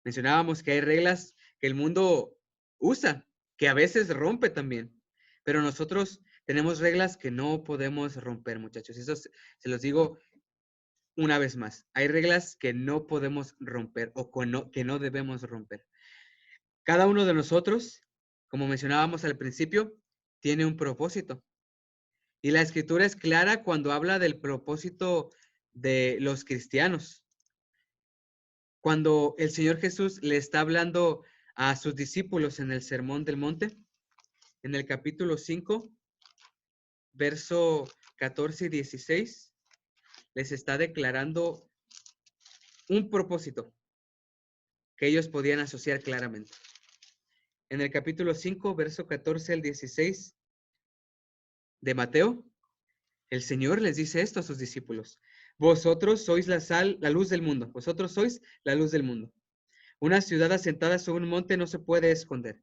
Mencionábamos que hay reglas que el mundo usa, que a veces rompe también, pero nosotros tenemos reglas que no podemos romper, muchachos. Eso se los digo una vez más. Hay reglas que no podemos romper o que no debemos romper. Cada uno de nosotros, como mencionábamos al principio, tiene un propósito. Y la Escritura es clara cuando habla del propósito de los cristianos. Cuando el Señor Jesús le está hablando a sus discípulos en el Sermón del Monte, en el capítulo 5, verso 14 y 16, les está declarando un propósito que ellos podían asociar claramente. En el capítulo 5, verso 14 al 16 de Mateo, el Señor les dice esto a sus discípulos: vosotros sois la sal, la luz del mundo. Vosotros sois la luz del mundo. Una ciudad asentada sobre un monte no se puede esconder,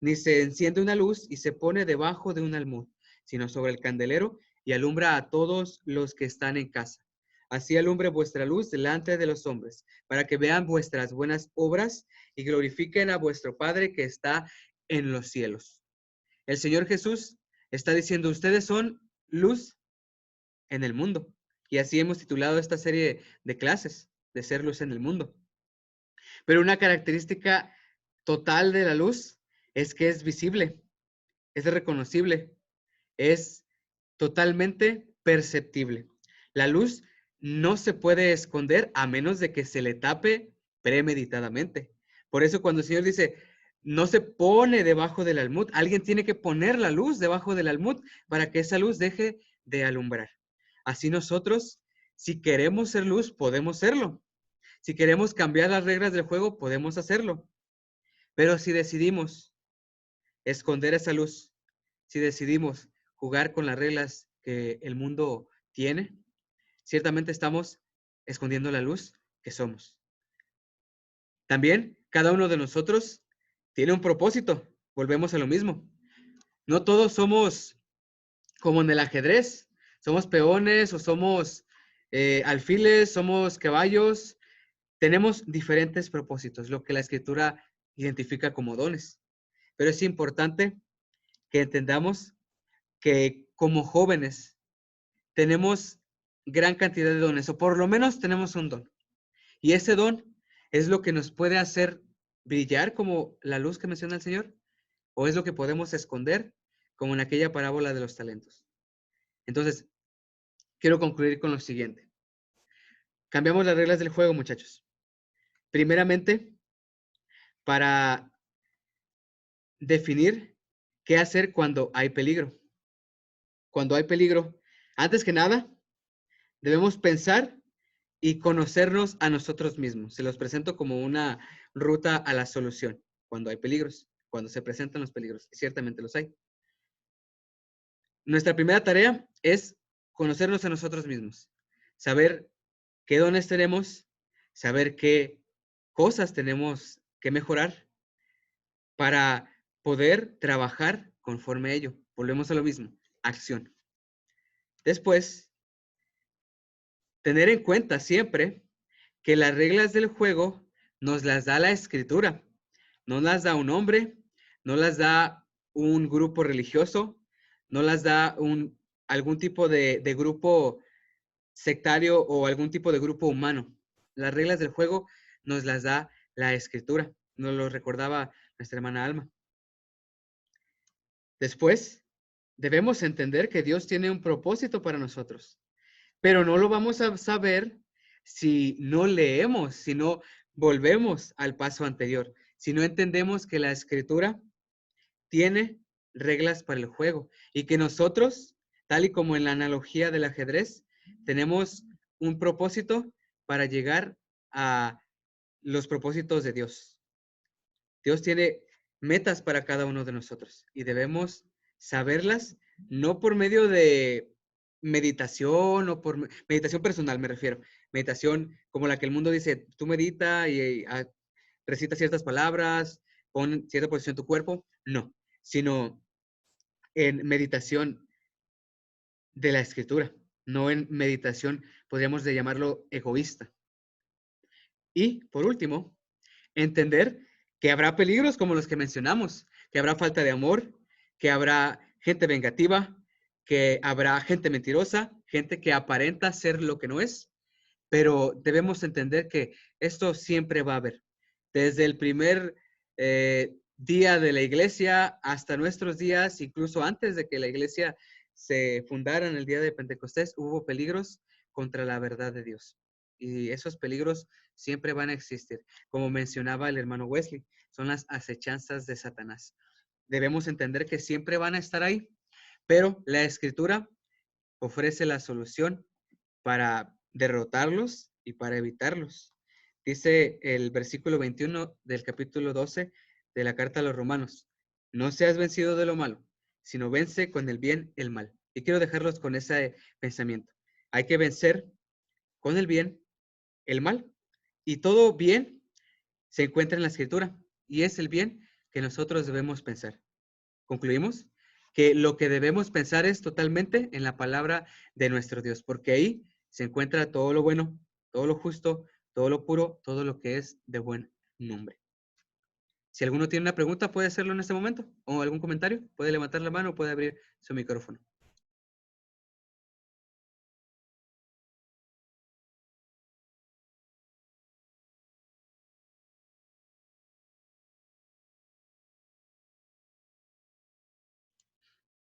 ni se enciende una luz y se pone debajo de un almud, sino sobre el candelero y alumbra a todos los que están en casa. Así alumbre vuestra luz delante de los hombres, para que vean vuestras buenas obras y glorifiquen a vuestro Padre que está en los cielos. El Señor Jesús está diciendo: ustedes son luz en el mundo. Y así hemos titulado esta serie de clases, de ser luz en el mundo. Pero una característica total de la luz es que es visible, es reconocible, es totalmente perceptible. La luz no se puede esconder a menos de que se le tape premeditadamente. Por eso cuando el Señor dice, no se pone debajo del almud, alguien tiene que poner la luz debajo del almud para que esa luz deje de alumbrar. Así nosotros, si queremos ser luz, podemos serlo. Si queremos cambiar las reglas del juego, podemos hacerlo. Pero si decidimos esconder esa luz, si decidimos jugar con las reglas que el mundo tiene, ciertamente estamos escondiendo la luz que somos. También cada uno de nosotros tiene un propósito. Volvemos a lo mismo. No todos somos como en el ajedrez. Somos peones o somos alfiles, somos caballos. Tenemos diferentes propósitos, lo que la Escritura identifica como dones. Pero es importante que entendamos que como jóvenes tenemos gran cantidad de dones, o por lo menos tenemos un don. Y ese don es lo que nos puede hacer brillar como la luz que menciona el Señor, o es lo que podemos esconder, como en aquella parábola de los talentos. Entonces, quiero concluir con lo siguiente. Cambiamos las reglas del juego, muchachos. Primeramente, para definir qué hacer cuando hay peligro. Cuando hay peligro, antes que nada, debemos pensar y conocernos a nosotros mismos. Se los presento como una ruta a la solución. Cuando hay peligros, cuando se presentan los peligros, y ciertamente los hay. Nuestra primera tarea es conocernos a nosotros mismos, saber qué dones tenemos, saber qué cosas tenemos que mejorar para poder trabajar conforme a ello. Volvemos a lo mismo, acción. Después, tener en cuenta siempre que las reglas del juego nos las da la Escritura, no las da un hombre, no las da un grupo religioso, no las da algún tipo de grupo sectario o algún tipo de grupo humano. Las reglas del juego nos las da la Escritura, nos lo recordaba nuestra hermana Alma. Después, debemos entender que Dios tiene un propósito para nosotros, pero no lo vamos a saber si no leemos, si no volvemos al paso anterior, si no entendemos que la Escritura tiene reglas para el juego y que nosotros, tal y como en la analogía del ajedrez, tenemos un propósito para llegar a los propósitos de Dios. Dios tiene metas para cada uno de nosotros y debemos saberlas, no por medio de meditación o por meditación personal, me refiero. Meditación como la que el mundo dice, tú medita y recita ciertas palabras, pon cierta posición en tu cuerpo. No, sino en meditación de la Escritura, no en meditación, podríamos de llamarlo egoísta. Y por último, entender que habrá peligros como los que mencionamos, que habrá falta de amor, que habrá gente vengativa, que habrá gente mentirosa, gente que aparenta ser lo que no es, pero debemos entender que esto siempre va a haber. Desde el primer día de la iglesia hasta nuestros días, incluso antes de que la iglesia se fundara en el día de Pentecostés, hubo peligros contra la verdad de Dios. Y esos peligros siempre van a existir. Como mencionaba el hermano Wesley, son las acechanzas de Satanás. Debemos entender que siempre van a estar ahí, pero la Escritura ofrece la solución para derrotarlos y para evitarlos. Dice el versículo 21 del capítulo 12 de la carta a los Romanos: no seas vencido de lo malo, sino vence con el bien el mal. Y quiero dejarlos con ese pensamiento. Hay que vencer con el bien el mal. Y todo bien se encuentra en la Escritura, y es el bien que nosotros debemos pensar. Concluimos que lo que debemos pensar es totalmente en la palabra de nuestro Dios, porque ahí se encuentra todo lo bueno, todo lo justo, todo lo puro, todo lo que es de buen nombre. Si alguno tiene una pregunta, puede hacerlo en este momento, o algún comentario, puede levantar la mano o puede abrir su micrófono.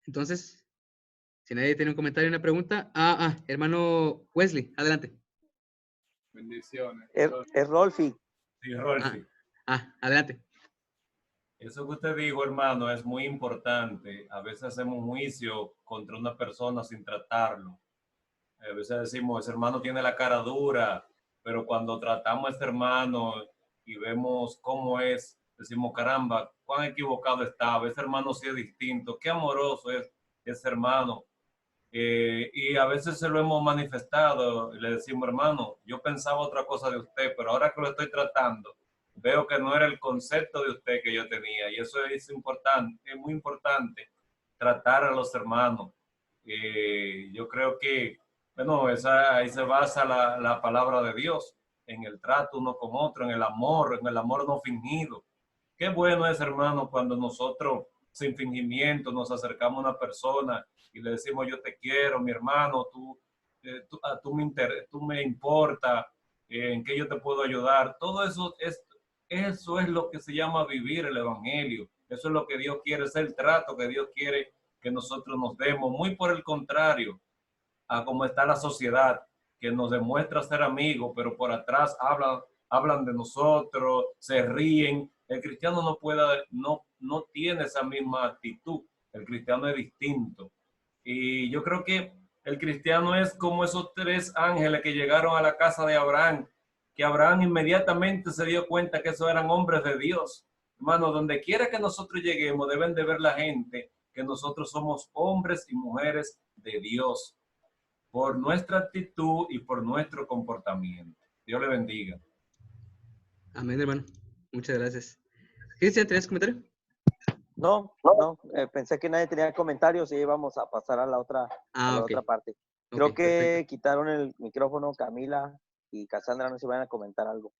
Entonces, si nadie tiene un comentario o una pregunta, hermano Wesley, adelante. Bendiciones. Es Rolfi. Sí, Rolfi. Adelante. Eso que usted dijo, hermano, es muy importante. A veces hacemos un juicio contra una persona sin tratarlo. A veces decimos, ese hermano tiene la cara dura, pero cuando tratamos a este hermano y vemos cómo es, decimos, caramba, cuán equivocado estaba. Ese hermano sí es distinto. Qué amoroso es ese hermano. Y a veces se lo hemos manifestado y le decimos, hermano, yo pensaba otra cosa de usted, pero ahora que lo estoy tratando, veo que no era el concepto de usted que yo tenía. Y eso es importante, es muy importante, tratar a los hermanos. Yo creo que, bueno, ahí se basa la palabra de Dios, en el trato uno con otro, en el amor no fingido. Qué bueno es, hermano, cuando nosotros, sin fingimiento, nos acercamos a una persona y le decimos, yo te quiero, mi hermano, tú me importa, en qué yo te puedo ayudar. Todo eso es lo que se llama vivir el evangelio. Eso es lo que Dios quiere, es el trato que Dios quiere que nosotros nos demos. Muy por el contrario a cómo está la sociedad, que nos demuestra ser amigos, pero por atrás hablan de nosotros, se ríen. El cristiano no tiene esa misma actitud. El cristiano es distinto. Y yo creo que el cristiano es como esos 3 ángeles que llegaron a la casa de Abraham, que Abraham inmediatamente se dio cuenta que esos eran hombres de Dios. Hermano, donde quiera que nosotros lleguemos, deben de ver la gente que nosotros somos hombres y mujeres de Dios, por nuestra actitud y por nuestro comportamiento. Dios le bendiga. Amén, hermano. Muchas gracias. Cristian, ¿tienes comentario? No, pensé que nadie tenía comentarios y íbamos a pasar a la otra, otra parte. Creo que perfecto. quitaron el micrófono Camila y Cassandra, no sé si van a comentar algo.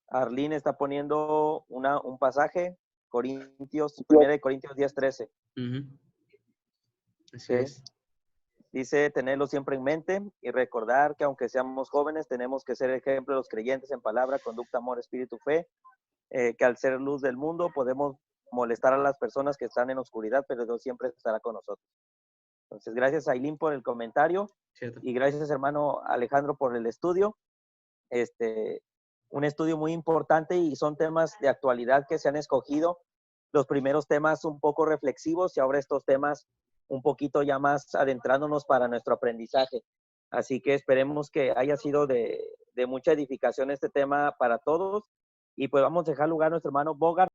Arlene está poniendo un pasaje, 1 Corintios 10:13. Así es. Dice, tenerlo siempre en mente y recordar que aunque seamos jóvenes, tenemos que ser ejemplo de los creyentes en palabra, conducta, amor, espíritu, fe, que al ser luz del mundo podemos molestar a las personas que están en oscuridad, pero Dios siempre estará con nosotros. Entonces, gracias Aileen por el comentario. Cierto. Y gracias hermano Alejandro por el estudio. Un estudio muy importante y son temas de actualidad que se han escogido. Los primeros temas un poco reflexivos y ahora estos temas un poquito ya más adentrándonos para nuestro aprendizaje. Así que esperemos que haya sido de mucha edificación este tema para todos. Y pues vamos a dejar lugar a nuestro hermano Bogart.